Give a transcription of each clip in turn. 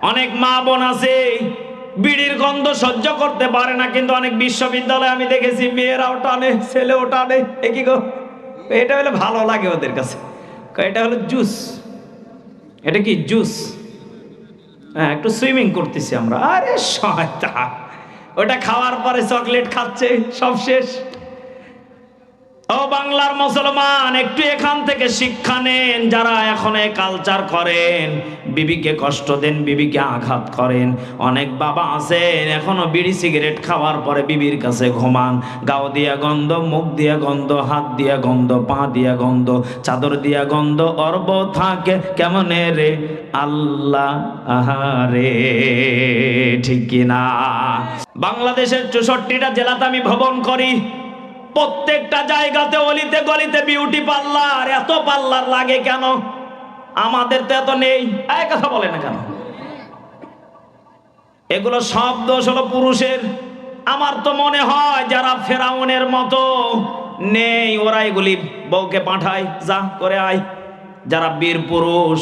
অনেক মা বোন আছে বিড়ির গন্ধ সহ্য করতে পারে না, কিন্তু অনেক বিশ্ববিদ্যালয়ে আমি দেখেছি মেয়েরাও টানে, ছেলেও টানে। কি গো, এটা হলে ভালো লাগে ওদের কাছে। এটা হলো জুস। এটা কি জুস? হ্যাঁ, একটু সুইমিং করতেছি আমরা। আরে শয়তান, ওটা খাওয়ার পরে চকলেট খাচ্ছে, সব শেষ। ও বাংলার মুসলমান, একটু এখান থেকে শিক্ষা নেন। যারা এখন এই কালচার করেন, বিবিকে কষ্ট দেন, বিবিকে আঘাত করেন। অনেক বাবা আছেন এখনো বিড়ি সিগারেট খাওয়ার পরে বিবির কাছে ঘুমান। গাও দিয়া গন্ধ, মুখ দিয়া গন্ধ, হাত দিয়া গন্ধ, পা দিয়া গন্ধ, চাদর দিয়া গন্ধ, অর্ব থাকে কেমনে রে আল্লাহ আহারে, ঠিক কিনা? বাংলাদেশের 64টা জেলাতে আমি ভ্রমণ করি। প্রত্যেকটা জায়গাতে অলিতে গলিতে বিউটি পার্লার। এত পার্লার লাগে কেন? আমাদের তো এত নেই। এই কথা বলে না কেন? এগুলো সব দোষ হলো পুরুষের। আমার তো মনে হয় যারা ফেরাউনের মতো নেই, ওরা এগুলি বউকে পাঠায়, যা করে আয়। যারা বীর পুরুষ,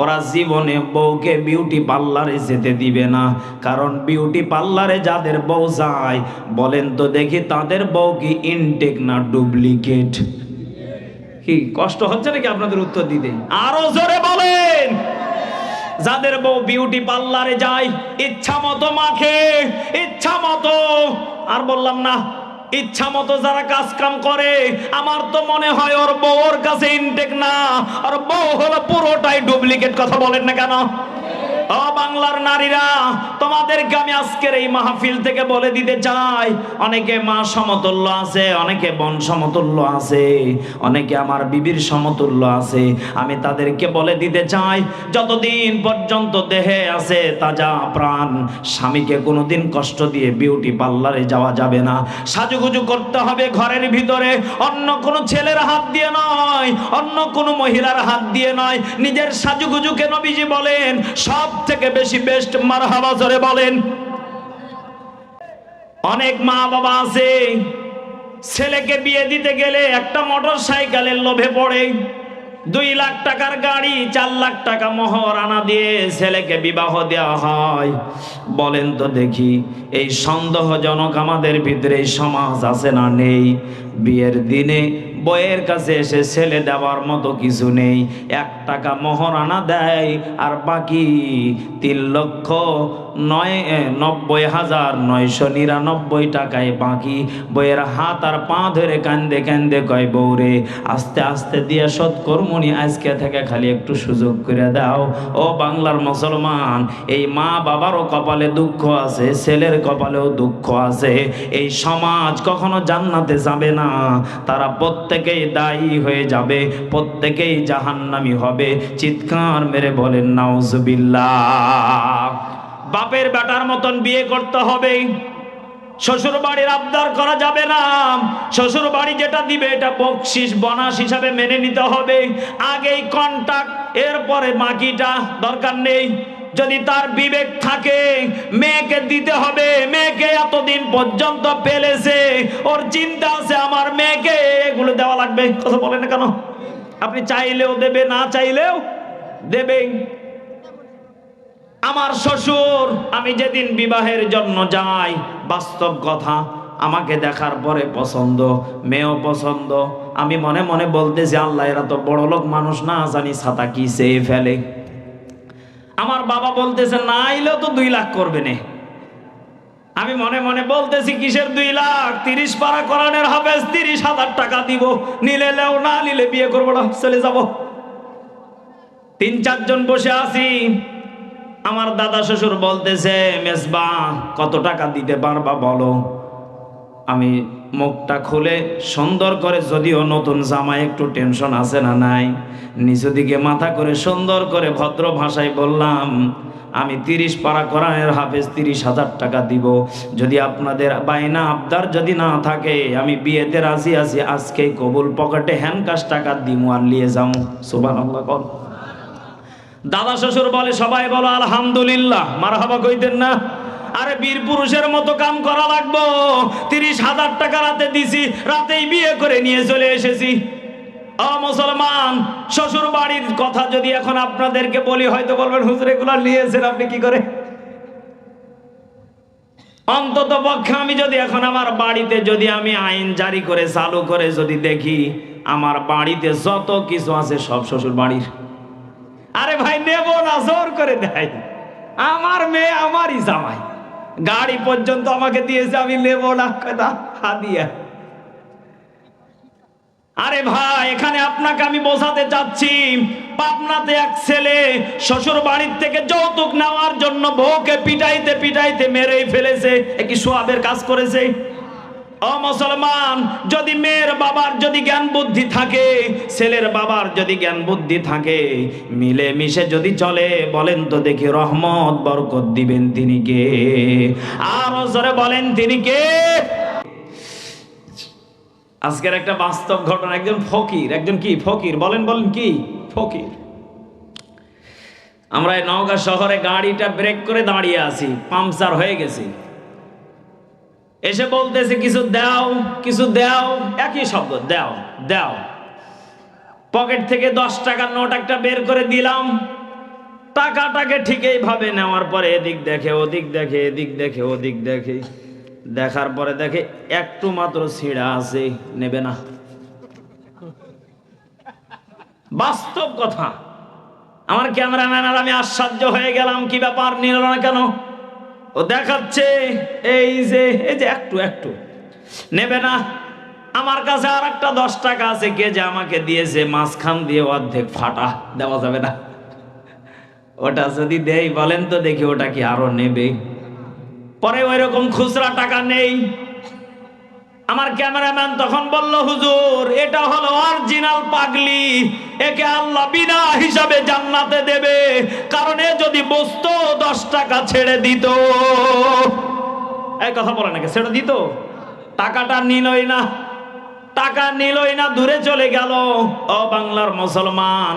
ওরা জীবনে বউকে বিউটি পার্লারে যেতে দিবে না। কারণ বিউটি পার্লারে যাদের বউ যায়, বলেন তো দেখি তাদের বউ কি ইনটেক না ডুপ্লিকেট? কি কষ্ট হচ্ছে নাকি আপনাদের উত্তর দিতে? আরো জোরে বলেন। যাদের বউ বিউটি পার্লারে যায়, ইচ্ছা মতো মাখে, ইচ্ছা মতো, আর বললাম না, ইচ্ছা মতো যারা কাজ কাম করে, আমার তো মনে হয় ওর বউ ওর কাছে ইনটেক না, আর বউ হলো পুরোটাই ডুপ্লিকেট। কথা বলেন না কেন? ও বাংলার নারীরা, তোমাদেরকে আমি আজকের এই মাহফিল থেকে বলে দিতে চাই, অনেকে মা সমতুল্য আছে, অনেকে বোন সমতুল্য আছে, অনেকে আমার বিবির সমতুল্য আছে। আমি তাদেরকে বলে দিতে চাই, যতদিন পর্যন্ত দেহে আছে তাজা প্রাণ, স্বামীকে কোনোদিন কষ্ট দিয়ে বিউটি পার্লারে যাওয়া যাবে না। সাজুগুজু করতে হবে ঘরের ভিতরে, অন্য কোনো ছেলের হাত দিয়ে নয়, অন্য কোনো মহিলার হাত দিয়ে নয়। নিজের সাজুগুজুকে নবীজি বলেন সব থেকে বেশি বেস্ট। মারহাবা জোরে বলেন। অনেক মা বাবা আছে ছেলেকে বিয়ে দিতে গেলে একটা মোটর সাইকেলের লোভে পড়ে 2 লাখ টাকার গাড়ি, 4 লাখ টাকা মহারণা দিয়ে ছেলেকে বিবাহ দেওয়া হয়। বলেন তো দেখি, এই সন্দেহজনক আমাদের ভিতরে এই সমাজ আছে না নেই? বিয়ের দিনে বইয়ের কাছে এসে ছেলে দেওয়ার মতো কিছু নেই। 1 টাকা মহারণা দেয়, আর বাকি 3,90,999 টাকায় বাকি। বইয়ের হাত আর পা ধরে কান্দে কান্দে কয়, বউরে আস্তে আস্তে দিয়ে শোধ করমুনি, আজকে থেকে খালি একটু সুযোগ করে দাও। ও বাংলার মুসলমান, এই মা বাবারও কপালে দুঃখ আছে, ছেলের কপালেও দুঃখ আছে। এই সমাজ কখনো জান্নাতে যাবে না। তারা প্রত্যেকেই দায়ী হয়ে যাবে, প্রত্যেকেই জাহান্নামী হবে। চিৎকার মেরে বলেন নাউজুবিল্লাহ। বাপের বেটার মতন বিয়ে করতে হবে। শ্বশুর বাড়ির আবদার করা যাবে না। শ্বশুর বাড়ি যেটা দিবে এটা বকশিস বোনাস হিসাবে মেনে নিতে হবে। আগেই কন্টাক্ট, এরপরে বাকিটা দরকার নেই। যদি তার বিবেক থাকে, মেয়েকে দিতে হবে। মেয়েকে এতদিন পর্যন্ত পেলেছে, ওর চিন্তা আছে আমার মেয়েকে এগুলো দেওয়া লাগবে। কথা বলেন না কেন? আপনি চাইলেও দেবে, না চাইলেও দেবে। আমার শ্বশুর, আমি যেদিন বিবাহের জন্য যাই, বাস্তব কথা, আমাকে দেখার পরে পছন্দ, মেয়েও পছন্দ। আমি মনে মনে বলতেছি, আল্লাহ এরা তো বড় লোক মানুষ না, জানি ছাতা কি চেয়ে ফেলে। আমার বাবা বলতেছে না আইলেও তো 2 লাখ করবে না। আমি মনে মনে বলতেছি, কিসের 2 লাখ? 30 পারা কোরআনের হাফেজ, 30,000 টাকা দিব, নিলে লেও, না নিলে বিয়ে করবো না, চলে যাব। 3-4 জন বসে আছি। আমার দাদা শ্বশুর বলতেছে, মেজবা কত টাকা দিতে পারবা বলো। আমি মুখটা খুলে সুন্দর করে, যদিও নতুন জামাই একটু টেনশন আছে না নাই, নিচু দিকে মাথা করে সুন্দর করে ভদ্র ভাষায় বললাম, আমি 30 পারা কোরআনের হাফেজ, 30,000 টাকা দিব। যদি আপনাদের বাইনা আবদার যদি না থাকে, আমি বিয়েতে রাজি আছি, আজকেই কবুল, পকেটে হ্যান্ডকাশ টাকা দিমু আর নিয়ে যাবো। সুবহানাল্লাহ কর। দাদা শ্বশুর বলে, সবাই বলো আলহামদুলিল্লাহ, মারহাবা কইতেন না? আরে বীর পুরুষের মতো কাম করা লাগবো। 30,000 টাকা রাতে দিছি, রাতেই বিয়ে করে নিয়ে চলে এসেছি। ও মুসলমান, শ্বশুর বাড়ির কথা যদি এখন আপনাদেরকে বলি হয়তো বলবেন হুজুর এগুলো নিয়েছেন আপনি কি করে। অন্তত পক্ষে আমি যদি এখন আমার বাড়িতে যদি আমি আইন জারি করে চালু করে যদি দেখি আমার বাড়িতে যত কিছু আছে সব শ্বশুর বাড়ির। আরে ভাই নেব না, জোর করে দেয়। আমার মেয়ে আমারই জামাই, গাড়ি পর্যন্ত আমাকে দিয়েছে, আমি নেব না, কথা হাদিয়া। আরে ভাই এখানে আপনাকে আমি বোঝাতে চাচ্ছি, পাবনাতে এক ছেলে শ্বশুর বাড়ির থেকে যৌতুক নেওয়ার জন্য বউকে পিটাইতে পিটাইতে মেরেই ফেলেছে। কি সোয়াবের কাজ করেছে? ও মুসলমান, যদি মেয়ের বাবার যদি জ্ঞান বুদ্ধি থাকে, ছেলের বাবার যদি জ্ঞান বুদ্ধি থাকে, মিলে মিশে যদি চলে, বলেন তো দেখি রহমত বরকত দিবেন তিনি কে? আরো জোরে বলেন তিনি কে? আজকের একটা বাস্তব ঘটনা, একজন ফকির, একজন কি ফকির, বলেন বলেন কি ফকির। আমরা এই নওগাঁ শহরে গাড়িটা ব্রেক করে দাঁড়িয়ে আছি, পাংচার হয়ে গেছে। এসে বলতেছে কিছু দাও, কিছু দাও, একই শব্দ, দাও দাও। পকেট থেকে 10 টাকার নোট একটা বের করে দিলাম। টাকাটাকে ঠিক এইভাবে নেওয়ার পরে এদিক দেখে ওদিক দেখে, এদিক দেখে ওদিক দেখে, দেখার পরে দেখে একটু মাত্র ছিঁড়া আছে, নেবে না। বাস্তব কথা। আমার ক্যামেরাম্যান আর আমি আশ্চর্য হয়ে গেলাম, কি ব্যাপার নিল না কেন? ও দেখাচ্ছে এই যে একটু একটু, নেবে না। আমার কাছে আর একটা 10 টাকা আছে, কে যে আমাকে দিয়েছে, মাঝখান দিয়ে অর্ধেক ফাটা, দেওয়া যাবে না। ওটা যদি দেই বলেন তো দেখি ওটা কি আরো নেবে? পরে ওই রকম খুচরা টাকা নেই। আমার ক্যামেরাম্যান তখন বলল, হুজুর এটা হলো অরিজিনাল পাগলি, একে আল্লাহ বিনা হিসাবে জান্নাতে দেবে, কারণ এ যদি বসতো 10 টাকা ছেড়ে দিত। এই কথা বলে নাকি, ছেড়ে দিত? টাকাটা নিলই না, টাকা নিলই না, দূরে চলে গেল। ও বাংলার মুসলমান,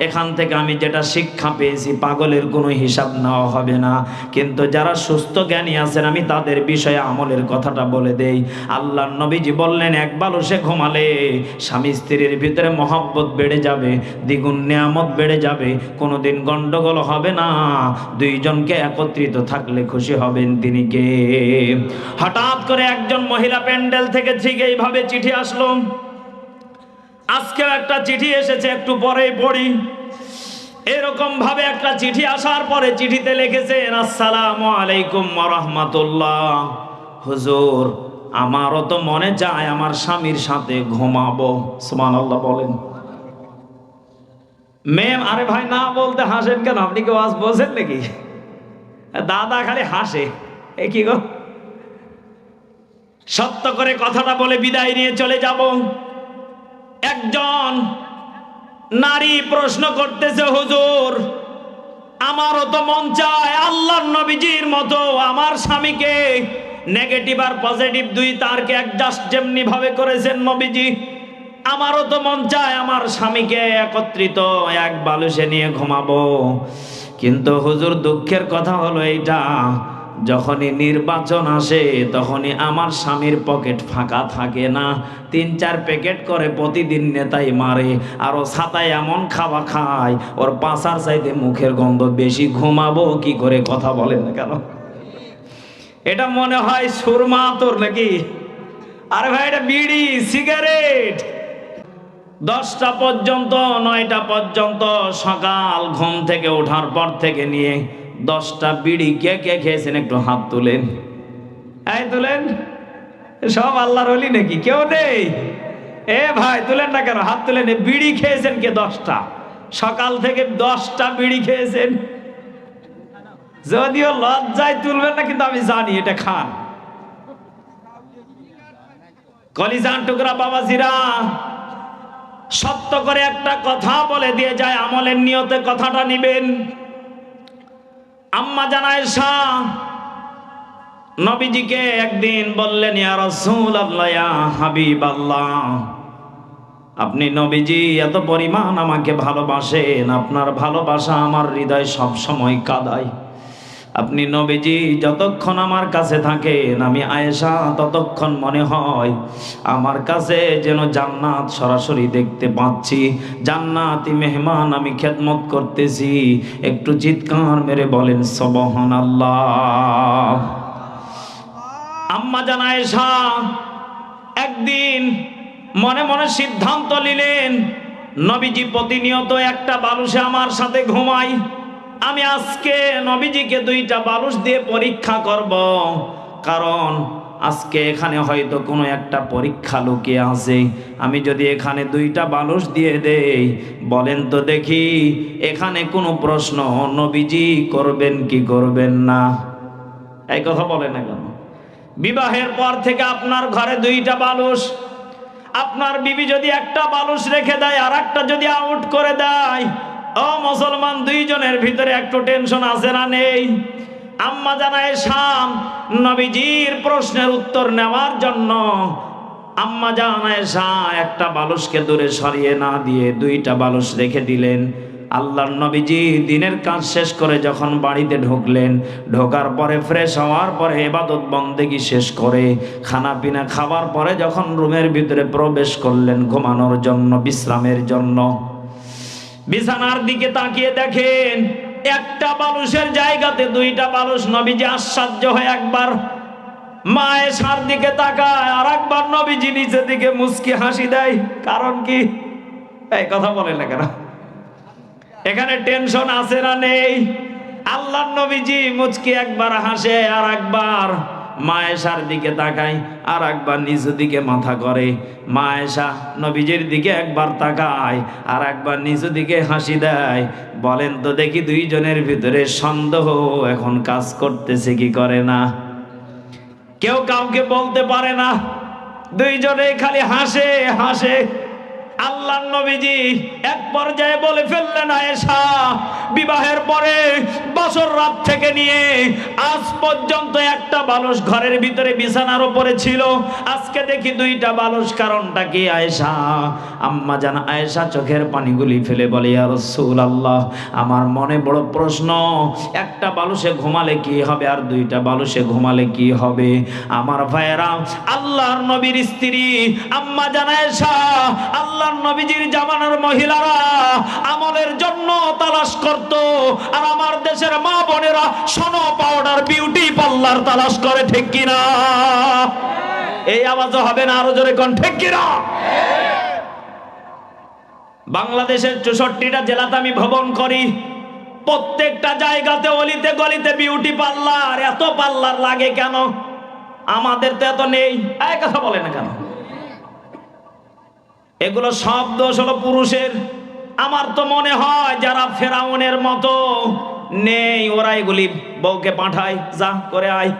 এখান থেকে আমি যেটা শিক্ষা পেয়েছি, পাগলের কোনো হিসাব নেওয়া হবে না। কিন্তু যারা সুস্থ জ্ঞানী আছেন আমি তাদের বিষয়ে আমলের কথাটা বলে দেই। আল্লাহর নবীজি বললেন, এক বালুসে ঘুমালে স্বামী স্ত্রীর ভিতরে মহব্বত বেড়ে যাবে, দ্বিগুণ নিয়ামত বেড়ে যাবে, কোনোদিন গন্ডগোল হবে না, দুইজনকে একত্রিত থাকলে খুশি হবেন তিনি কে? হঠাৎ করে একজন মহিলা প্যান্ডেল থেকে ঠিক এইভাবে চিঠি আসলো। আজকেও একটা চিঠি এসেছে, একটু পরেই পড়ি। এরকম ভাবে একটা চিঠি আসার পরে চিঠিতে লিখেছেন, আসসালামু আলাইকুম ওয়া রাহমাতুল্লাহ। হুজুর আমারও তো মনে চায় আমার স্বামীর সাথে ঘুমাবো। সুবহানাল্লাহ বলেন। মেম, আরে ভাই না বলতে হাসেন কেন? আপনি কি ওয়াজ বোঝেন নাকি? দাদা খালি হাসে, এ কি গো? সত্য করে কথাটা বলে বিদায় নিয়ে চলে যাব। একজন নারী প্রশ্ন করতেছে, হুজুর আমারও তো মন চায় আল্লাহর নবীজির মতো আমার স্বামীকে নেগেটিভ আর পজিটিভ দুই তারকে অ্যাডজাস্ট যেমনি ভাবে করেছেন নবীজি, আমারও তো মন চায় আমার স্বামীকে একত্রিত এক বালুসে নিয়ে ঘুমাবো। কিন্তু হুজুর দুঃখের কথা হলো এইটা, যখনই নির্বাচন আসে তখনই আমার স্বামীর পকেট ফাঁকা থাকে না, 3-4 প্যাকেট করে প্রতিদিন নেতাই মারে, আরো ছাতায় এমন খাওয়া খায় ওর পাছার চাইতে মুখের গন্ধ বেশি। ঘুমাবো কি করে? কথা বলেন না কেন? এটা মনে হয় সুরমা তোর নাকি? আরে ভাই এটা বিড়ি সিগারেট। 10টা পর্যন্ত 9টা পর্যন্ত সকাল ঘুম থেকে ওঠার পর থেকে নিয়ে 10টা বিড়ি কে কে খেয়েছেন একটু হাত তুলেন। এই তুলেন, সব আল্লাহর ওলি নাকি? কেউ নেই? এ ভাই তুলেন না কেন? হাত তুলেন। বিড়ি খেয়েছেন কে? 10টা, সকাল থেকে 10টা বিড়ি খেয়েছেন। যদিও লজ্জায় তুলবেন না, কিন্তু আমি জানি এটা খান। কলিজান টুকরা বাবাজিরা, সত্য করে একটা কথা বলে দিয়ে যায়, আমলের নিয়তে কথাটা নিবেন। আম্মা জান আয়েশা নবীজিকে একদিন বললেন, ইয়া রাসূলুল্লাহ, ইয়া হাবিবাল্লাহ, আপনি নবীজি এত পরিমাণ আমাকে ভালোবাসেন, আপনার ভালোবাসা আমার হৃদয় সব সময় কাঁদায়। আপনি নবীজি যতক্ষণ আমার কাছে থাকেন, আমি আয়েশা ততক্ষণ মনে হয় আমার কাছে যেন জান্নাত সরাসরি দেখতে পাচ্ছি, জান্নাতি মেহমান আমি খেদমত করতেছি। একটু চিৎকার মেরে বলেন সুবহানাল্লাহ। আম্মা জান আয়েশা একদিন মনে মনে সিদ্ধান্ত নিলেন, নবীজি প্রতিনিয়ত একটা বালুসে আমার সাথে ঘুমায়, আমি আজকে নবীজিকে 2টা বালুস দিয়ে পরীক্ষা করব, কারণ আজকে এখানে হয়তো কোনো একটা পরীক্ষা লুকিয়ে আছে। আমি যদি এখানে 2টা বালুস দিয়ে দেই, বলেন তো দেখি এখানে কোনো প্রশ্ন নবীজি করবেন কি করবেন না? এই কথা বলে না কেন? বিবাহের পর থেকে আপনার ঘরে 2টা বালুস, আপনার বিবি যদি একটা বালুস রেখে দেয় আর একটা যদি আউট করে দেয়, ও মুসলমান, 2 জনের ভিতরে একটু টেনশন আছে না নেই? আম্মা জান আয়েশা নবীজির প্রশ্নের উত্তর নেওয়ার জন্য আম্মা জান আয়েশা একটা বালুসকে দূরে সরিয়ে না দিয়ে 2টা বালুস রেখে দিলেন। আল্লাহর নবীজি দিনের কাজ শেষ করে যখন বাড়িতে ঢুকলেন, ঢোকার পরে ফ্রেশ হওয়ার পরে ইবাদত বন্দেগী শেষ করে খানা পিনা খাবার পরে যখন রুমের ভিতরে প্রবেশ করলেন ঘুমানোর জন্য, বিশ্রামের জন্য, বিছানার দিকে তাকিয়ে দেখেন একটা বালুসের জায়গাতে 2টা বালুস। নবীজি আশ্চর্য হয়ে একবার মা আয়েশার দিকে তাকায়, আর একবার নবীজি নিচের দিকে মুচকি হাসি দেয়। কারণ কি? এই কথা বলে না কেন? এখানে টেনশন আছে না নেই? আল্লাহর নবীজি মুচকি একবার হাসে, আর একবার মা আয়েশার দিকে তাকায়, আর একবার নিচের দিকে মাথা করে। মা আয়েশা নবীজির দিকে একবার তাকায়, আর একবার নিচের দিকে হাসি দেয়। বলেন তো দেখি 2 জনের ভিতরে সন্দেহ এখন কাজ করতেছে কি করে না? কেউ কাউকে বলতে পারে না, 2 জনে খালি হাসে হাসে। আল্লাহর নবীজি এক পর্যায়ে বলে ফেললেন, আয়েশা, বিবাহের পরে বছর রাত থেকে নিয়ে আজ পর্যন্ত একটা বালুস ঘরের ভিতরে বিছানার উপরে ছিল, আজকে দেখি 2টা বালুস, কারণটা কি আয়েশা? আম্মা জান আয়েশা চোখের পানিগুলি ফেলে বলে, ইয়া রাসূলুল্লাহ, আমার মনে বড় প্রশ্ন, একটা বালুসে ঘুমালে কি হবে আর 2টা বালুসে ঘুমালে কি হবে? আমার ভাইয়েরা, আল্লাহর নবীর স্ত্রী আম্মা জান আয়েশা, আল্লাহর নবীজির জামানার মহিলারা আমলের জন্য তালাশ করত, আর আমার দেশের মা বোনেরা সোনো পাউডার বিউটি পার্লার তালাশ করে, ঠিক কিনা? এই আওয়াজও হবে না, আরো জোরে কোন ঠিক কিনা? বাংলাদেশের 64টা জেলাতে আমি ভ্রমণ করি, প্রত্যেকটা জায়গাতে অলিতে গলিতে বিউটি পার্লার। এত পার্লার লাগে কেন? আমাদের তো এত নেই। এই কথা বলে না কেন? এগুলো সব দোষ হলো পুরুষের। আমার তো মনে হয় যারা ফেরাউনের মতো নেই, ওরা এগুলি বউকে পাঠায়, যা করে আয়।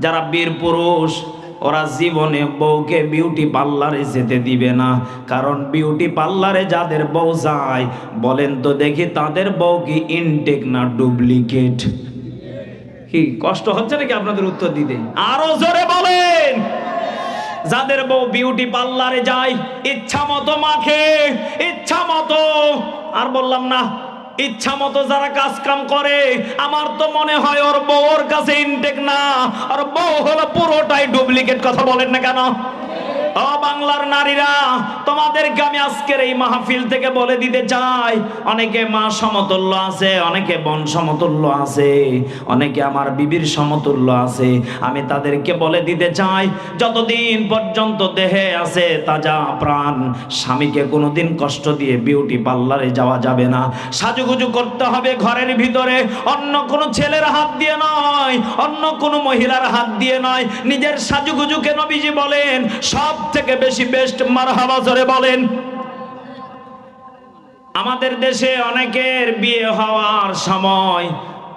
যারা বীর পুরুষ ওরা জীবনে বউকে বিউটি পার্লারে যেতে দিবে না, কারণ বিউটি পার্লারে যাদের বউ যায়, বলেন তো দেখি তাদের বউ কি ইনটেক না ডুপ্লিকেট? কি কষ্ট হচ্ছে নাকি আপনাদের উত্তর দিতে? আরো জোরে বলেন। যাদের বউ বিউটি পার্লারে যায়, ইচ্ছা মতো মাখে, ইচ্ছা মতো, আর বললাম না, ইচ্ছা মতো যারা কাজ কাম করে, আমার তো মনে হয় ওর বউ ওর কাছে ইনটেক না, আর বউ হলো পুরোটাই ডুপ্লিকেট। কথা বলেন না কেন? ও বাংলার নারীরা, তোমাদেরকে আমি আজকের এই মাহফিল থেকে বলে দিতে চাই, অনেকে মা সমতুল্য আছে, অনেকে বোন সমতুল্য আছে, অনেকে আমার বিবির সমতুল্য আছে। আমি তাদেরকে বলে দিতে চাই, যতদিন পর্যন্ত দেহে আছে তাজা প্রাণ, স্বামীকে কোনোদিন কষ্ট দিয়ে বিউটি পার্লারে যাওয়া যাবে না। সাজুগুজু করতে হবে ঘরের ভিতরে, অন্য কোনো ছেলের হাত দিয়ে নয়, অন্য কোনো মহিলার হাত দিয়ে নয়। নিজের সাজুগুজুকে নবীজি বলেন সব থেকে বেশি বেস্ট। মারহাবা জোরে বলেন। আমাদের দেশে অনেকের বিয়ে হওয়ার সময়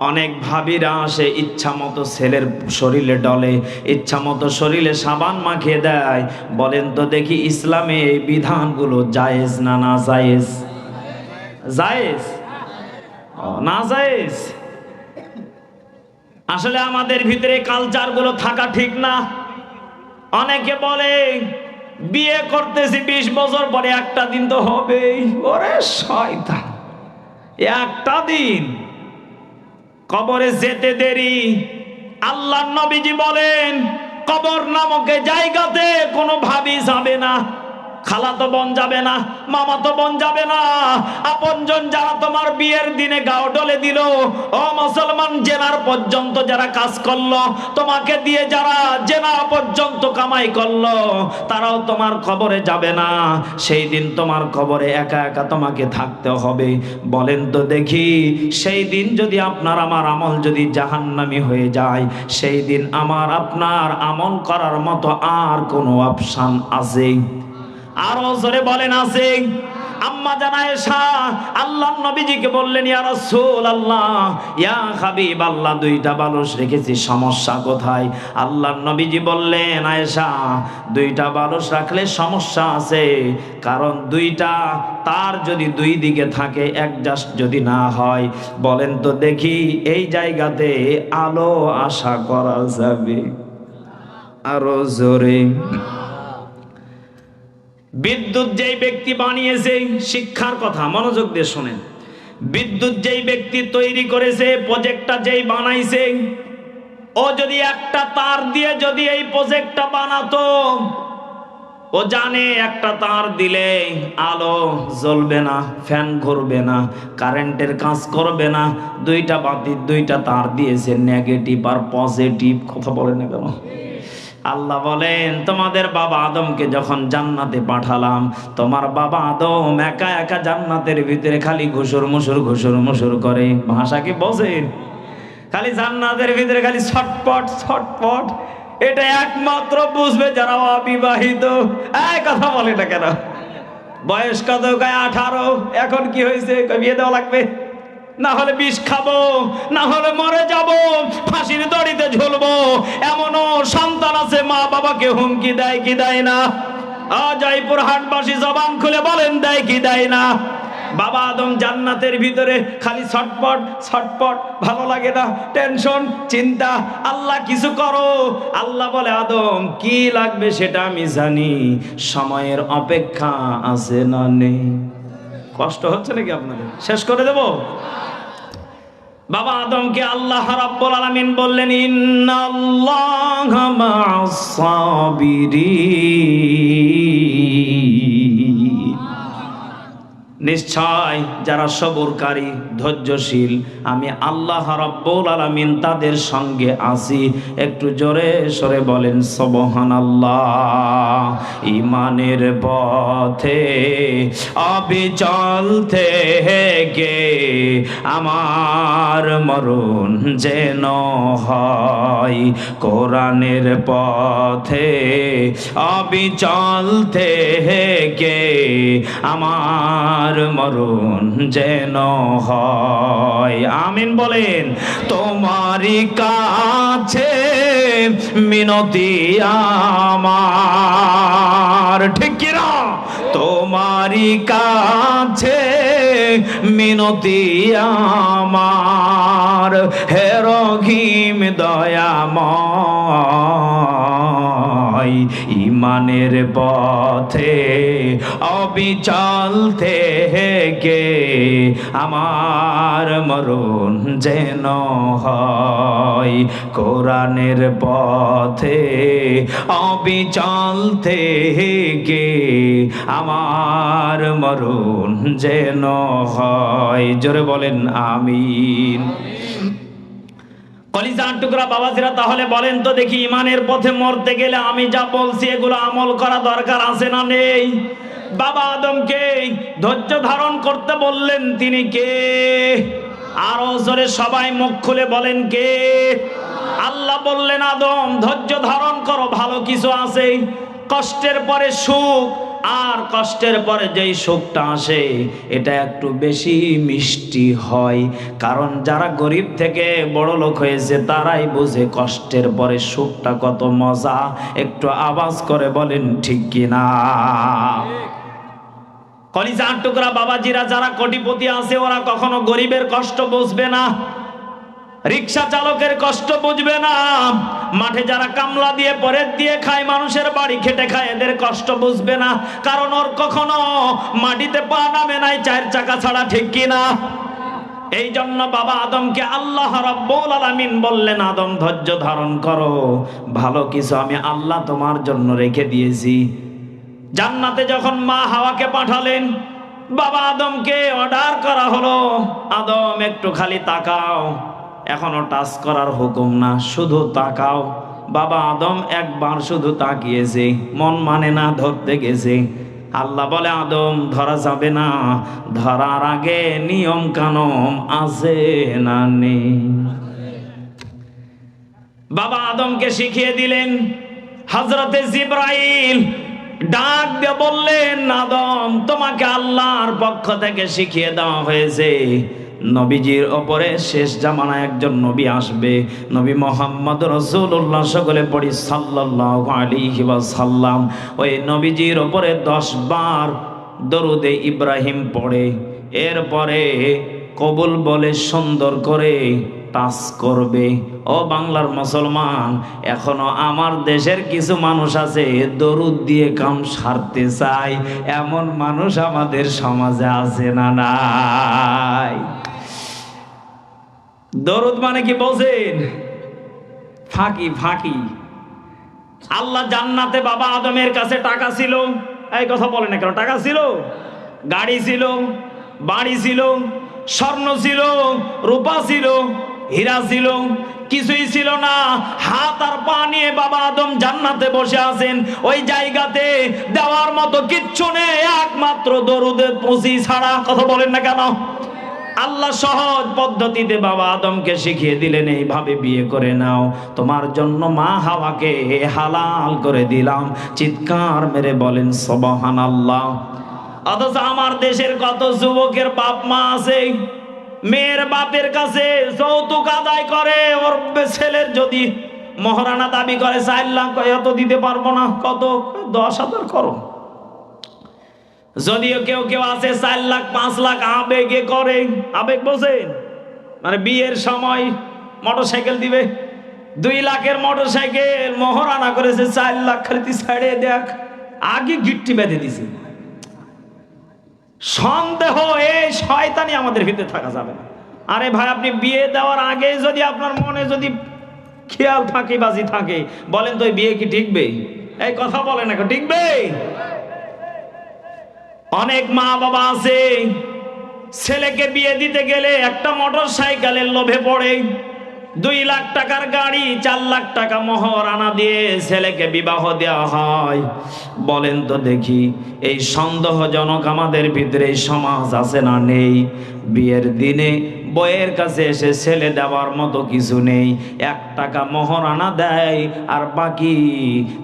অনেক ভাবিরা আসে, ইচ্ছা মতো ছেলের শরীরে ডলে, ইচ্ছা মতো শরীরে সাবান মাখিয়ে দেয়। বলেন তো দেখি ইসলামে এই বিধানগুলো জায়েজ না না জায়েজ? জায়েজ না জায়েজ? আসলে আমাদের ভিতরে কালচারগুলো থাকা ঠিক না। অনেকে বলে বিয়ে করতেছি 20 বছর পরে একটা দিন তো হবেই। ওরে শয়তান, একটা দিন কবরে যেতে দেরি। আল্লাহর নবীজি বলেন কবর নামক জায়গাতে কোনো ভাবি যাবে না, খালাতো বোন যাবে না, মামাতো বোন যাবে না, আপনজন যারা তোমার বিয়ের দিনে গাও ডলে দিল, ও মুসলমান জেনার পর্যন্ত যারা কাজ করলো, তোমাকে দিয়ে যারা জেনা পর্যন্ত কামাই করলো, তারাও তোমার কবরে যাবে না। সেই দিন তোমার কবরে একা একা তোমাকে থাকতে হবে। বলেন তো দেখি, সেই দিন যদি আপনার আমার আমল যদি জাহান্নামী হয়ে যায়, সেই দিন আমার আপনার আমল করার মতো আর কোনো অপশন আছে? আরো জোরে বলেন আছে? আম্মা জানা আয়েশা আল্লাহর নবীজিকে বললেন, ইয়া রাসূলুল্লাহ, ইয়া হাবিবাল্লাহ, দুইটা বালুস রেখেছি, সমস্যা কোথায়? আল্লাহর নবীজি বললেন, আয়েশা, দুইটা বালুস রাখলে সমস্যা আছে, কারণ দুইটা তার যদি দুই দিকে থাকে, অ্যাডজাস্ট যদি না হয়, বলেন তো দেখি এই জায়গাতে আলো আশা করা যাবে? আরো জোরে। বিদ্যুৎ যেই ব্যক্তি বানিয়েছে, শিক্ষার কথা মনোযোগ দিয়ে শোনেন, বিদ্যুৎ যেই ব্যক্তি তৈরি করেছে, প্রজেক্টটা যেই বানাইছে, ও যদি একটা তার দিয়ে যদি এই প্রজেক্টটা বানাতো, ও জানে একটা তার দিলে আলো জ্বলবে না, ফ্যান ঘুরবে না, কারেন্টের কাজ করবে না। দুইটা বাতির দুইটা তার দিয়েছে, নেগেটিভ আর পজিটিভ। কথা বলে না কেন? আল্লাহ বলেন, তোমাদের বাবা আদমকে যখন জান্নাতে পাঠালাম, তোমার বাবা আদম একা একা জান্নাতের ভিতরে খালি ঘুষুর মুসুর করে। ভাষা কি বোঝেন? খালি জান্নাতের ভিতরে খালি ছটপট ছটপট। এটা একমাত্র বুঝবে যারা অবিবাহিত। এই কথা বলে না কেন? বয়স কত? 18। এখন কি হয়েছে? বিয়ে দেওয়া লাগবে, না হলে বিষ খাবো, না হলে মরে যাব, ফাঁসির দড়িতে ঝুলবো। এমনও সন্তান আছে মা বাবাকে হুমকি দেয় কি দেয় না? জয়পুর হাটবাসী জবান খুলে বলেন, দেয় কি দেয় না? বাবা আদম জান্নাতের ভিতরে খালি ছটপট ছটপট, ভালো লাগে না, টেনশন, চিন্তা। আল্লাহ কিছু করো। আল্লাহ বলে, আদম কি লাগবে সেটা আমি জানি, সময়ের অপেক্ষা আছে না নেই? কষ্ট হচ্ছে নাকি আপনাদের? শেষ করে দেব। বাবা আদমকে আল্লাহ রাব্বুল আলামিন বললেন, ইন্নাল্লাহা মা'আস সাবিরিন, নিশ্চয় যারা সবরকারী ধৈর্যশীল, আমি আল্লাহ রাব্বুল আলামিন তাদের সঙ্গে আছি। একটু জোরে সরে বলেন সুবহানাল্লাহ। ঈমানের পথে অবিচল থেকে আমার মরণ যেন হয়, কোরআনের পথে অবিচল থেকে আমার মরণ যেন হয়। আমিন বলেন। তোমারই কাছে মিনতি আমার, ঠিক কি না? তোমারই কাছে মিনতি আমার, হে রহিম দয়াময়, ঈমানের পথে অবিচল থেকে আমার মরণ যেন হয়, কোরআনের পথে অবিচল থেকে আমার মরণ যেন হয়। জোরে বলেন আমিন। কলিজার টুকরা বাবাজিরা, তাহলে বলেন তো দেখি, ইমানের পথে মরতে গেলে আমি যা বলছি এগুলো আমল করা দরকার আছে না নেই? বাবা আদমকে ধৈর্য ধারণ করতে বললেন, তিনি কে? আরো জোরে সবাই মুখ খুলে বলেন, কে? আল্লাহ বললেন, আদম ধৈর্য ধারণ করো, ভালো কিছু আছে। কষ্টের পরে সুখ, আর কষ্টের পরে যেই সুখটা আসে এটা একটু বেশি মিষ্টি হয়। কারণ যারা গরিব থেকে বড় লোক হয়েছে তারাই বুঝে কষ্টের পরে সুখটা কত মজা। একটু আওয়াজ করে বলেন ঠিক কিনা? কলিজার টুকরা বাবাজিরা, যারা কোটিপতি আছে ওরা কখনো গরিবের কষ্ট বুঝবে না, রিক্সা চালকের কষ্ট বুঝবে না, মাঠে যারা কামলা দিয়ে পরের দিয়ে খায়, মানুষের বাড়ি খেটে খায়, এদের কষ্ট বুঝবে না। কারণ ওর কখনো মাটিতে পা নামে নাই 4 চাকা ছাড়া, ঠিক কিনা? এই জন্য বাবা আদমকে আল্লাহ রাব্বুল আলামিন বললেন, আদম ধৈর্য ধারণ করো, ভালো কিছু আমি আল্লাহ তোমার জন্য রেখে দিয়েছি। জান্নাতে যখন মা হাওয়াকে পাঠালেন, বাবা আদমকে অর্ডার করা হলো, আদম একটু খালি তাকাও, এখনো টাচ করার হুকুম না, শুধু তাকাও। বাবা আদম একবার শুধু তাকিয়েছে, মন মানে না, ধরতে গেছে। আল্লাহ বলে, আদম ধরা যাবে না, ধরার আগে নিয়ম কানুন আছে না নেই? বাবা আদমকে শিখিয়ে দিলেন। হযরতে জিবরাইল ডাক দিয়ে বললেন, আদম তোমাকে আল্লাহর পক্ষ থেকে শিখিয়ে দেওয়া হয়েছে, নবীজির ওপরে শেষ জামানায় একজন নবী আসবে, নবী মুহাম্মদ রাসূলুল্লাহ, সকলে পড়ি সাল্লাল্লাহু আলাইহি ওয়াসাল্লাম। ওই নবীজির ওপরে 10 বার দরুদে ইব্রাহিম পড়ে, এরপরে কবুল বলে সুন্দর করে টাচ করবে। ও বাংলার মুসলমান, এখনো আমার দেশের কিছু মানুষ আছে দরুদ দিয়ে কাম সারতে চায়, এমন মানুষ আমাদের সমাজে আছে না নাই? দরুদ মানে কি বোঝেন? ফাঁকি ফাঁকি। আল্লাহ জান্নাতে বাবা আদমের কাছে টাকা ছিল, এই কথা বলে না কেন? টাকা ছিল, গাড়ি ছিল, বাড়ি ছিল, স্বর্ণ ছিল, রূপা ছিল, হীরা ছিল, কিছুই ছিল না। হাত আর পা নিয়ে বাবা আদম জান্নাতে বসে আছেন। ওই জায়গাতে দেওয়ার মতো কিচ্ছু নেই, একমাত্র দরুদের পুঁজি ছাড়া। কথা বলেন না কেন? আল্লাহ সহজ পদ্ধতিতে বাবা আদমকে শিখিয়ে দিলেন, এইভাবে বিয়ে করে নাও, তোমার জন্য মা হাওয়াকে হালাল করে দিলাম। চিৎকার মেরে বলেন সুবহানাল্লাহ। অথচ আমার দেশের কত যুবকের বাপ মা আছে, মেয়ের বাপের কাছে যৌতুক আদায় করে, ওর ছেলের যদি মহারানা দাবি করে 4 লাখ, এত দিতে পারবো না, কত 10,000 করো। যদিও কেউ কেউ আছে 4 লাখ 5 লাখ আবেগে করে। আবেগ বোঝেন? মানে বিয়ের সময় মোটরসাইকেল দিবে, 2 লাখের মোটরসাইকেল মহারানা করেছে 4 লাখ, খালি তুই ছাড়ে দেখ, আগে গিট্টি বেঁধে দিছে। সন্দেহ, এই শয়তানি আমাদের ভিতরে থাকা যাবে না। আরে ভাই, আপনি বিয়ে দেওয়ার আগে যদি আপনার মনে যদি খেয়াল ফাঁকিবাজি থাকে, বলেন তো বিয়ে কি টিকবে? এই কথা বলেন না, টিকবে? অনেক মা বাবা আছে, ছেলেকে বিয়ে দিতে গেলে একটা মোটর সাইকেলের লোভে পড়ে 2 লাখ টাকার গাড়ি, 4 লাখ টাকা মহারানা দিয়ে ছেলেকে বিবাহ দেওয়া হয়। বলেন তো দেখি, এই সন্দেহজনক আমাদের ভিতরে সমাজ আছে না নেই? বিয়ের দিনে বইয়ের কাছে এসে ছেলে দেওয়ার মতো কিছু নেই, 1 টাকা মহারানা দেয়, আর বাকি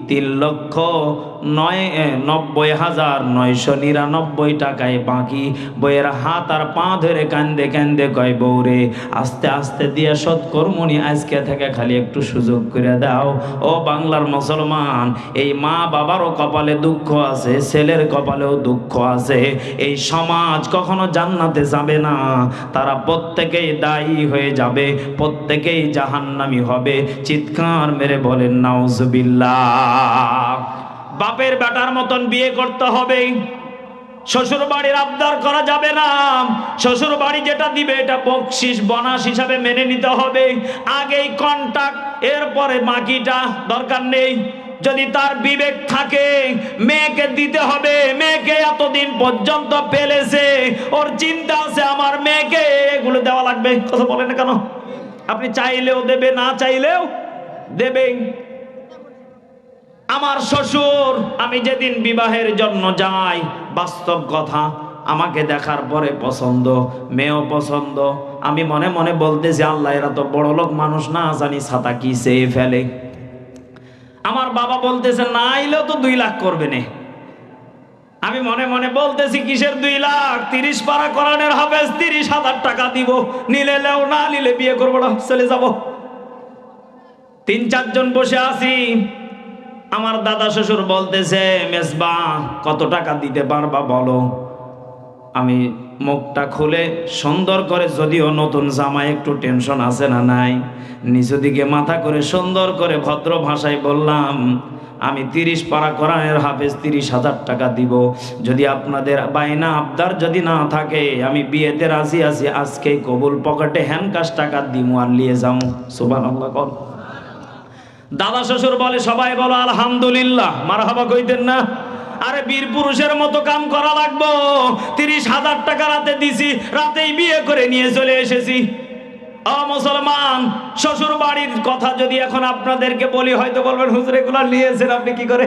3,90,999 টাকায় বাকি। বইয়ের হাত আর পা ধরে কান্দে কান্দে কয়, বউরে আস্তে আস্তে দিয়ে সৎকর্মণি, আজকে থেকে খালি একটু সুযোগ করে দাও। ও বাংলার মুসলমান, এই মা বাবারও কপালে দুঃখ আছে, ছেলের কপালেও দুঃখ আছে। এই সমাজ কখনো জান্নাতে যাবে না, তারা প্রত্যেকেই দায়ী হয়ে যাবে, প্রত্যেকেই জাহান্নামী হবে। চিৎকার মেরে বলেন নাউজুবিল্লাহ। বাপের বেটার মতন বিয়ে করতে হবে, শ্বশুর বাড়ির আবদার করা যাবে না। শ্বশুর বাড়ি যেটা দিবে এটা বকশিস বোনাস হিসাবে মেনে নিতে হবে, আগেই কন্ট্রাক্ট, এরপরে বাকিটা দরকার নেই। যদি তার বিবেক থাকে, মেয়েকে দিতে হবে, মেয়েকে এতদিন পর্যন্ত পেলেছে, ওর চিন্তা আছে আমার মেয়েকে এগুলো দেওয়া লাগবে। কথা বলেন না কেন? আপনি চাইলেও দেবে, না চাইলেও দেবে। আমার শ্বশুর, আমি যেদিন বিবাহের জন্য যাই, বাস্তব কথা, আমাকে দেখার পরে পছন্দ, মেয়েও পছন্দ। আমি মনে মনে বলতেছি, আল্লাহ এরা তো বড় লোক মানুষ না, জানি ছাতা কি চেয়ে ফেলে। আমার বাবা বলতেছে না আইলেও তো 2 লাখ করবে না। আমি মনে মনে বলতেছি, কিসের 2 লাখ? 30 পারা কোরআনের হাফেজ, 30,000 টাকা দিব, নিলে লেও, না নিলে বিয়ে করবো না, চলে যাব। 3-4 জন বসে আছি। আমার দাদা শ্বশুর বলতেছে, মেজবা কত টাকা দিতে পারবা বলো? আমি মুখটা খুলে সুন্দর করে, যদিও নতুন জামাই একটু টেনশন আছে না নাই, নিচু দিকে মাথা করে সুন্দর করে ভদ্র ভাষায় বললাম, আমি 30 পারা কোরআনের হাফেজ, 30,000 টাকা দিব। যদি আপনাদের বাইনা আবদার যদি না থাকে, আমি বিয়েতে রাজি আছি, আজকেই কবুল, পকেটে হ্যান্ডকাশ টাকা দিমু আর নিয়ে যাবো। সুবহানাল্লাহ কর। দাদা শ্বশুর বলে, সবাই বলো আলহামদুলিল্লাহ, মারহাবা কইতেন না? আরে বীর পুরুষের মতো কাম করা লাগবো। 30,000 টাকা রাতে দিছি, রাতেই বিয়ে করে নিয়ে চলে এসেছি। মুসলমান, শ্বশুর বাড়ির কথা যদি এখন আপনাদেরকে বলি, হয়তো বলবেন হুজুর এগুলো নিয়েছেন আপনি কি করে?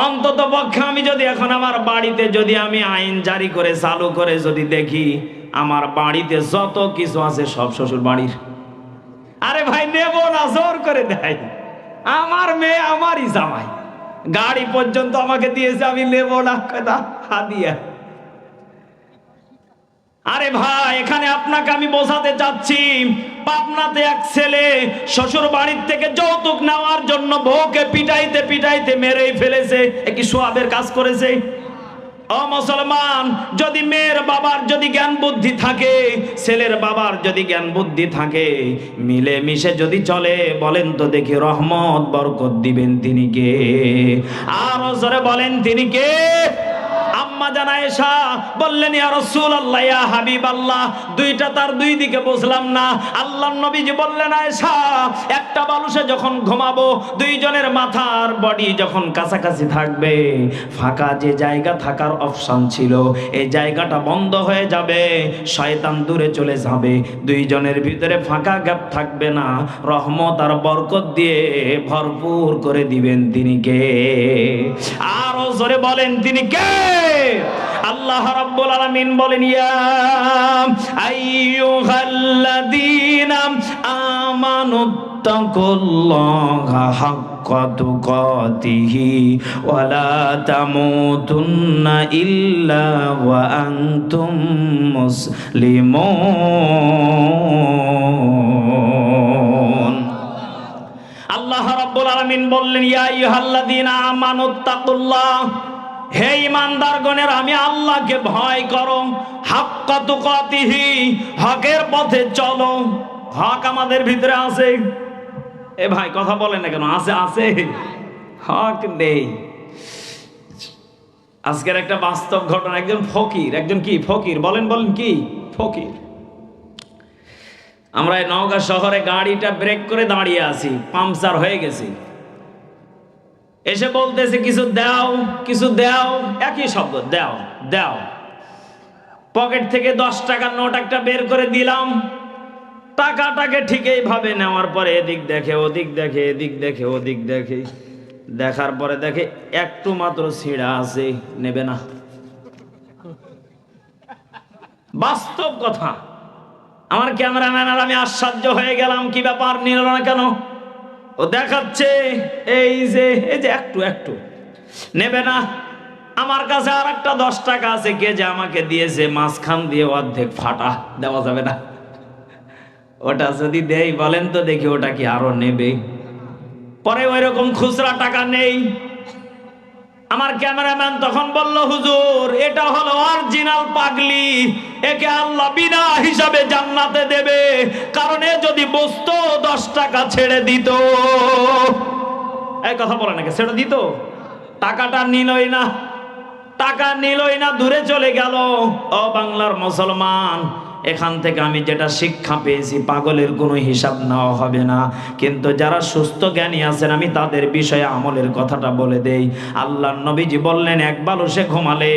অন্তত পক্ষে আমি যদি এখন আমার বাড়িতে যদি আমি আইন জারি করে চালু করে যদি দেখি, আমার বাড়িতে যত কিছু আছে সব শ্বশুর বাড়ির। আরে ভাই নেব না, জোর করে দেয়। আমার মেয়ে আমারই জামাই, গাড়ি পর্যন্ত আমাকে দিয়েছে, আমি নেব না, কথা হাদিয়া। আরে ভাই, এখানে আপনাকে আমি বোঝাতে চাচ্ছি, পাবনাতে এক ছেলে শ্বশুর বাড়ির থেকে যৌতুক নেওয়ার জন্য বউকে পিটাইতে পিটাইতে মেরেই ফেলেছে। কি সোয়াবের কাজ করেছে? ও মুসলমান, যদি মেয়ের বাবার যদি জ্ঞান বুদ্ধি থাকে, ছেলের বাবার যদি জ্ঞান বুদ্ধি থাকে, মিলে মিশে যদি চলে, বলেন তো দেখি রহমত বরকত দিবেন তিনি কে? আরো জোরে বলেন তিনি কে? আম্মা জান আয়েশা বললেন, ইয়া রাসূলুল্লাহ, ইয়া হাবিবাল্লাহ, দুইটা তার দুই দিকে বুঝলাম না। আল্লাহর নবীজি বললেন, আয়েশা, একটা বালুসে যখন ঘুমাবো, দুইজনের মাথার বডি যখন কাছাকাছি থাকবে, ফাঁকা যে জায়গা থাকার অপশন ছিল, এই জায়গাটা বন্ধ হয়ে যাবে, শয়তান দূরে চলে যাবে, দুইজনের ভিতরে ফাঁকা গ্যাপ থাকবে না, রহমত আর বরকত দিয়ে ভরপুর করে দিবেন তিনি কে? আরো জোরে বলেন তিনি কে? আল্লাহ রাব্বুল আলামিন বলেন, ইয়া আইয়ুহাল্লাযীনা আমানুত্তাকুল্লাহা হাক্কা তুকাতিহি ওয়া লা তামুতুন্না ইল্লা ওয়া আনতুম মুসলিমুন। আল্লাহ রাব্বুল আলামিন বললেন, ইয়া আইয়ুহাল্লাযীনা আমানুত্তাকুল্লাহ, হে ঈমানদারগণের, আমি আল্লাহকে ভয় করো, হাক্কা তুকাতিহি, হকের পথে চলো। হক আমাদের ভিতরে আছে? এ ভাই কথা বলেন না কেন? আছে, আছে, হক নেই। আজকের একটা বাস্তব ঘটনা, একজন ফকির, একজন কি ফকির, বলেন বলেন কি ফকির। আমরা এই নওগাঁ শহরে গাড়িটা ব্রেক করে দাঁড়িয়ে আছি, পাংচার হয়ে গেছে। এসে বলতেছে, কিছু দাও, কিছু দাও, একই শব্দ, দাও দাও। পকেট থেকে 10 টাকার নোট একটা বের করে দিলাম, টাকাটাকে ঠিক এইভাবে নেওয়ার পরে এদিক দেখে ওদিক দেখে, এদিক দেখে ওদিক দেখে, দেখার পরে দেখে একটু মাত্র ছিঁড়া আছে, নেবে না। বাস্তব কথা। আমার ক্যামেরাম্যান আর আমি আশ্চর্য হয়ে গেলাম, কি ব্যাপার, নিল না কেন? ও দেখাচ্ছে এই যে একটু একটু, নেবে না। আমার কাছে আর একটা 10 টাকা আছে, কে যে আমাকে দিয়েছে, মাঝখান দিয়ে অর্ধেক ফাটা, দেওয়া যাবে না। ওটা যদি দেই, বলেন তো দেখি ওটা কি আরো নেবে? পরে ওই রকম খুচরা টাকা নেই। আমার ক্যামেরাম্যান তখন বলল, হুজুর, এটা হলো অরিজিনাল পাগলি, একে আল্লাহ বিনা হিসাবে জান্নাতে দেবে, কারণ এ যদি বসতো 10 টাকা ছেড়ে দিত। এই কথা বলে নাকি, ছেড়ে দিত? টাকাটা নিলই না, টাকা নিলই না, দূরে চলে গেল। ও বাংলার মুসলমান, এখান থেকে আমি যেটা শিক্ষা পেয়েছি, পাগলের কোনো হিসাব নেওয়া হবে না। কিন্তু যারা সুস্থ জ্ঞানী আছেন, আমি তাদের বিষয়ে আমলের কথাটা বলে দেই। আল্লাহর নবীজি বললেন, এক বালুসে ঘুমালে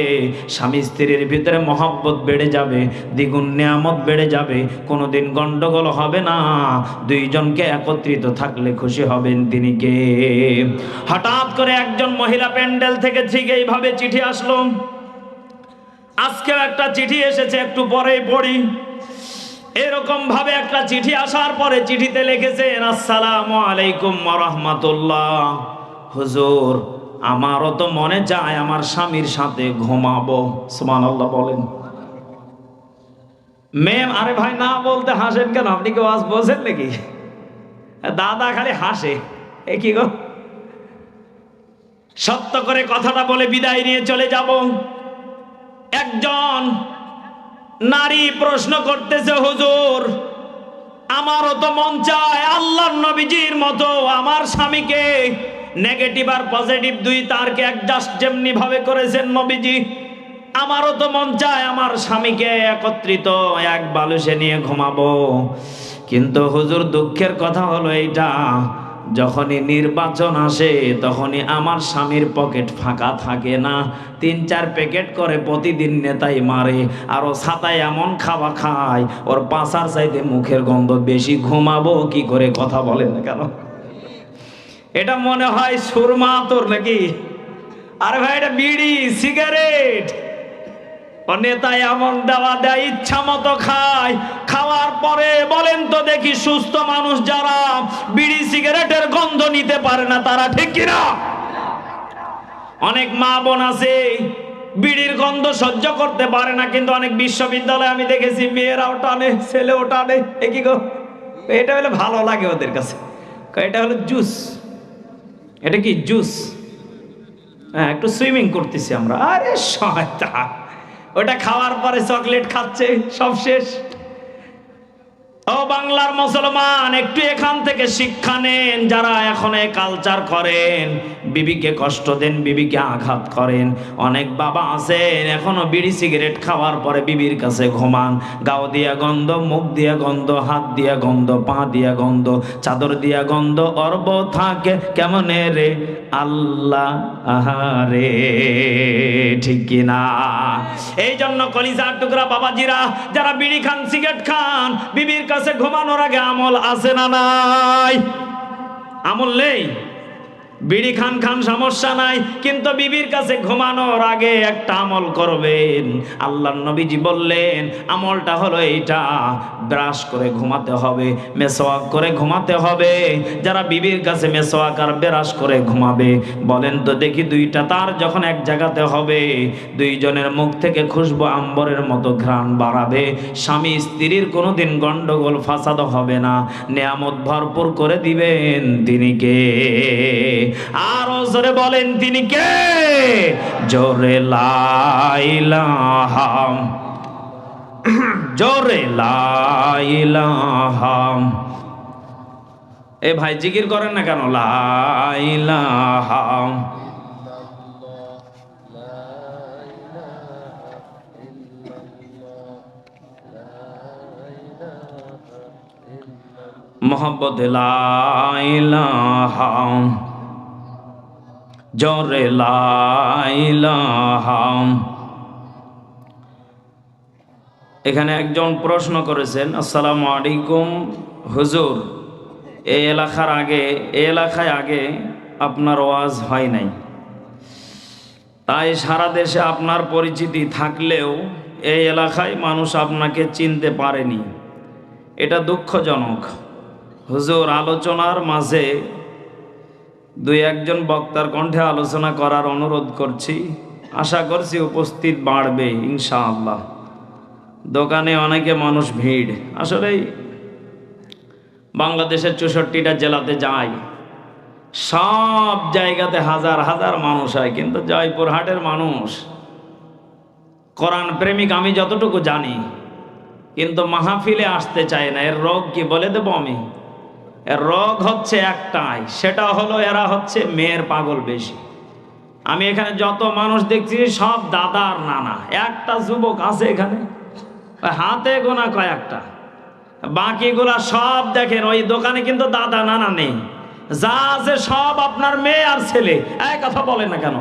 স্বামী স্ত্রীর ভিতরে মহব্বত বেড়ে যাবে, দ্বিগুণ নিয়ামত বেড়ে যাবে, কোনোদিন গন্ডগোল হবে না, দুইজনকে একত্রিত থাকলে খুশি হবেন তিনি কে? হঠাৎ করে একজন মহিলা প্যান্ডেল থেকে ঠিক এইভাবে চিঠি আসলো। আজকেও একটা চিঠি এসেছে, একটু পরেই পড়ি। এরকম ভাবে একটা চিঠি আসার পরে চিঠিতে লিখেছেন, আসসালামু আলাইকুম ওয়া রাহমাতুল্লাহ। হুজুর, আমারও তো মনে চায় আমার স্বামীর সাথে ঘুমাবো। সুবহানাল্লাহ বলেন। মেম, আরে ভাই না বলতে হাসেন কেন? আপনি কি ওয়াজ বোঝেন নাকি? দাদা খালি হাসে, এ কি গো? সত্য করে কথাটা বলে বিদায় নিয়ে চলে যাব। একজন নারী প্রশ্ন করতেছে, হুজুর আমারও তো মন চায় আল্লাহর নবীজির মতো আমার স্বামীকে নেগেটিভ আর পজিটিভ দুই তারকে অ্যাডজাস্ট যেমনি ভাবে করেছেন নবীজি, আমারও তো মন চায় আমার স্বামীকে একত্রিত এক বালুসে নিয়ে ঘুমাবো। কিন্তু হুজুর দুঃখের কথা হলো এইটা, যখনই নির্বাচন আসে তখনই আমার স্বামীর পকেট ফাঁকা থাকে না, 3-4 প্যাকেট করে প্রতিদিন নেতাই মারে, আর ও ছাতায় এমন খাওয়া খায় ওর পাছার চাইতে মুখের গন্ধ বেশি। ঘুমাবো কি করে? কথা বলেন না কেন? এটা মনে হয় সুরমা তোর নাকি? আরে ভাই এটা বিড়ি সিগারেট। ও নেতায় এমন দেওয়া দেয়, ইচ্ছা মতো খায়। খাওয়ার পরে বলেন তো দেখি, সুস্থ মানুষ যারা বিড়ি সিগারেটের গন্ধ নিতে পারে না তারা ঠিক কিনা? অনেক মা বোন আছে বিড়ির গন্ধ সহ্য করতে পারে না, কিন্তু অনেক বিশ্ববিদ্যালয়ে আমি দেখেছি মেয়েরাও টানে, ছেলেও টানে। এ কি গো? এটা হলে ভালো লাগে ওদের কাছে। এটা হলো জুস। এটা কি জুস? হ্যাঁ, একটু সুইমিং করতেছি আমরা। আরে শয়তান, ওটা খাওয়ার পরে চকলেট খাচ্ছে, সব শেষ। ও বাংলার মুসলমান, একটু এখান থেকে শিক্ষা নেন। যারা এখন এই কালচার করেন, বিবিকে কষ্ট দেন, বিবিকে আঘাত করেন, অনেক বাবা আছেন এখনো বিড়ি সিগারেট খাওয়ার পরে বিবির কাছে ঘুমান। গাও দিয়া গন্ধ, মুখ দিয়া গন্ধ, হাত দিয়া গন্ধ, পা দিয়া গন্ধ, চাদর দিয়া গন্ধ, অর্ব থাকে কেমনে রে আল্লাহ আহারে, ঠিক কিনা? এই জন্য কলিজার টুকরা বাবাজিরা, যারা বিড়ি খান, সিগারেট খান, বিবির কাছে ঘুমানোর আগে আমল আছে না নাই? আমল নেই? বিড়ি খান খান সমস্যা নাই, কিন্তু বিবির কাছে ঘুমানোর আগে একটা আমল করবেন। আল্লাহর নবীজি বললেন আমলটা হলো এইটা, ব্রাশ করে ঘুমাতে হবে, মেসওয়াক করে ঘুমাতে হবে। যারা বিবির কাছে মেসওয়াক আর ব্রাশ করে ঘুমাবে, বলেন তো দেখি, দুইটা তার যখন এক জায়গাতে হবে, দুইজনের মুখ থেকে খুশবু আম্বরের মতো ঘ্রাণ বাড়াবে। স্বামী স্ত্রীর কোনোদিন গন্ডগোল ফাসাদ হবে না, নেয়ামত ভরপুর করে দিবেন। তিনি কে? আরো জোরে বলেন, তিনি কে? জোরে লা ইলাহা, জোরে লা ইলাহা। এ ভাই জিকির করেন না কেন? লা ইলাহা মোহাম্মদ, লা ইলাহা জোরে লা ইলাহা। এখানে একজন প্রশ্ন করেছেন, আসসালামু আলাইকুম হুজুর, এই এলাকায় আগে আপনার ওয়াজ হয় নাই, তাই সারা দেশে আপনার পরিচিতি থাকলেও এই এলাকায় মানুষ আপনাকে চিনতে পারেনি, এটা দুঃখজনক। হুজুর, আলোচনার মাঝে 2-1 বক্তার কণ্ঠে আলোচনা করার অনুরোধ করছি, আশা করছি উপস্থিত বাড়বে ইনশাআল্লাহ। দোকানে অনেকে মানুষ ভিড়। আসলেই বাংলাদেশের 64টা জেলাতে যায়, সব জায়গাতে হাজার হাজার মানুষ হয়, কিন্তু জয়পুরহাটের মানুষ কোরআন প্রেমিক আমি যতটুকু জানি, কিন্তু মাহফিলে আসতে চায় না। এর রোগ কি বলে দেব আমি? এর রোগ হচ্ছে একটাই, সেটা হলো এরা হচ্ছে মেয়ের পাগল বেশি। আমি এখানে যত মানুষ দেখছি সব দাদা আর নানা, একটা যুবক আছে এখানে হাতে গোনা কয়েকটা, বাকিগুলা সব দেখেন ওই দোকানে কিন্তু দাদা নানা নেই, যা আছে সব আপনার মেয়ে আর ছেলে। এক কথা বলে না কেন?